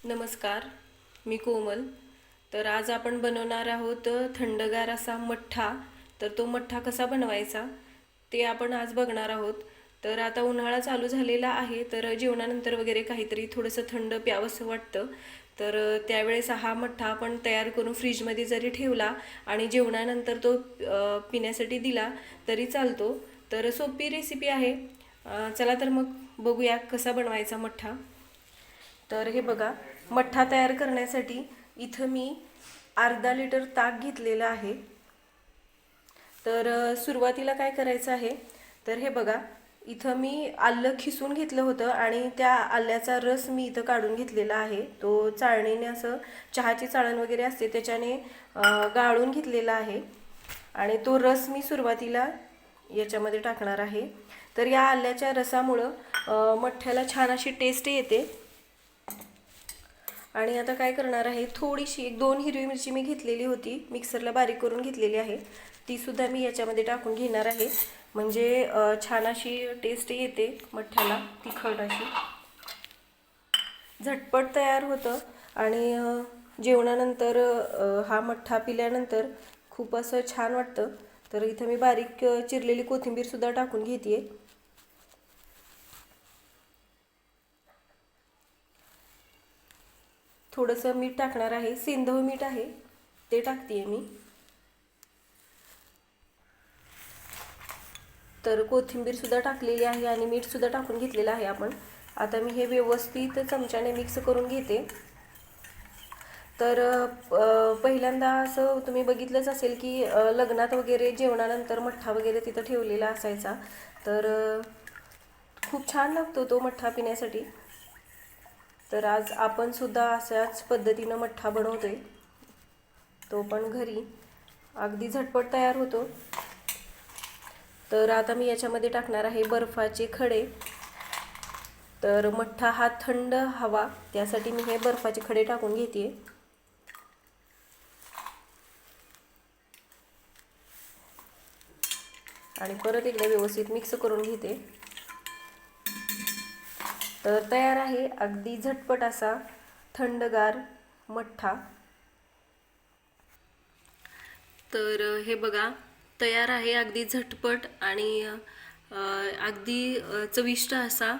नमस्कार, मी कोमल. तर आज आपण बनवणार आहोत थंडगार असा मठ्ठा. तर तो मठ्ठा कसा बनवायचा ते आपण आज बघणार आहोत. तर आता उन्हाळा चालू झालेला आहे, तर जेवणानंतर वगैरे काहीतरी थोडंसं थंड प्यावंसं वाटतं. तर त्यावेळेस हा मठ्ठा आपण तयार करून फ्रीजमध्ये जरी ठेवला आणि जेवणानंतर तो पिण्यासाठी दिला तरी चालतो. तर सोपी रेसिपी आहे. चला तर मग बघूया कसा बनवायचा मठ्ठा. तर हे बघा, मठ्ठा तयार करण्यासाठी इथं मी अर्धा लिटर ताक घेतलेलं आहे. तर सुरुवातीला काय करायचं आहे, तर हे बघा, इथं मी आलं खिसून घेतलं होतं आणि त्या आल्याचा रस मी इथं काढून घेतलेला आहे. तो चाळणीने असं चहाची चाळण वगैरे असते त्याच्याने गाळून घेतलेला आहे आणि तो रस मी सुरुवातीला याच्यामध्ये टाकणार आहे. तर या आल्याच्या रसामुळं मठ्ठ्याला छान अशी टेस्ट येते. आणि आता काय करणार आहे, थोडीशी 1-2 हिरवी मिरची मी घेतलेली होती, मिक्सरला बारीक करून घेतलेली आहे, ती सुद्धा मी याच्यामध्ये टाकून घेणार आहे. म्हणजे छान अशी टेस्ट येते मठ्ठ्याला, तिखट अशी. झटपट तयार होतं आणि जेवणानंतर हा मठ्ठा पिल्यानंतर खूप असं छान वाटतं. तर इथं मी बारीक चिरलेली कोथिंबीर सुद्धा टाकून घेते. थोडंसं मीठ टाकणार आहे, सेंधव मीठ आहे ते टाकते मी. तर कोथिंबीर सुद्धा टाकलेली आहे आणि मीठ सुद्धा टाकून घेतलेलं आहे आपण. आता मी हे व्यवस्थित चमच्याने मिक्स करून घेते. तर पहिल्यांदा असं तुम्ही बघितलंच असेल की लग्नात वगैरे जेवणानंतर मठ्ठा वगैरे तिथं ठेवलेला असायचा. तर खूप छान लागतो तो मठ्ठा पिण्यासाठी. तर आज आपण सुद्धा अशाच पद्धतीनं मठ्ठा बनवतोय, तो पण घरी. अगदी झटपट तयार होतो. तर आता मी याच्यामध्ये टाकणार आहे बर्फाचे खडे. तर मठ्ठा हा थंड हवा, त्यासाठी मी हे बर्फाचे खडे टाकून घेते. आणि परत एकदा व्यवस्थित मिक्स करून घेते. तर तयार आहे अगदी झटपट असा थंडगार मठ्ठा. तर हे बघा, तयार आहे अगदी झटपट आणि अगदी चविष्ट असा.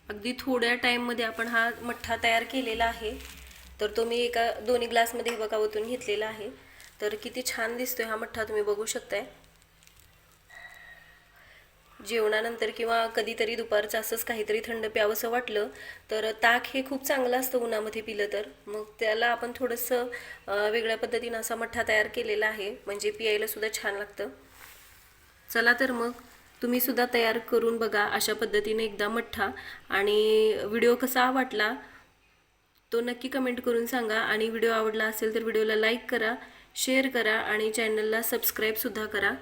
अगदी थोड्या टाईममध्ये आपण हा मठ्ठा तयार केलेला आहे. तर तो मी एका 2 ग्लासमध्ये बघा ओतून घेतलेला आहे. तर किती छान दिसतोय हा मठ्ठा, तुम्ही बघू शकताय. जेवणानंतर किंवा कधीतरी दुपारचं असंच काहीतरी थंड प्यावंसं वाटलं तर ताक हे खूप चांगलं असतं उन्हामध्ये पिलं तर. मग त्याला आपण थोडंसं वेगळ्या पद्धतीनं असा मठ्ठा तयार केलेला आहे, म्हणजे पियायला सुद्धा छान लागतं. चला तर मग तुम्ही सुद्धा तयार करून बघा अशा पद्धतीने एकदा मठ्ठा. आणि व्हिडिओ कसा वाटला तो नक्की कमेंट करून सांगा. आणि व्हिडिओ आवडला असेल तर व्हिडिओला लाईक करा, शेअर करा आणि चॅनलला सबस्क्राईब सुद्धा करा.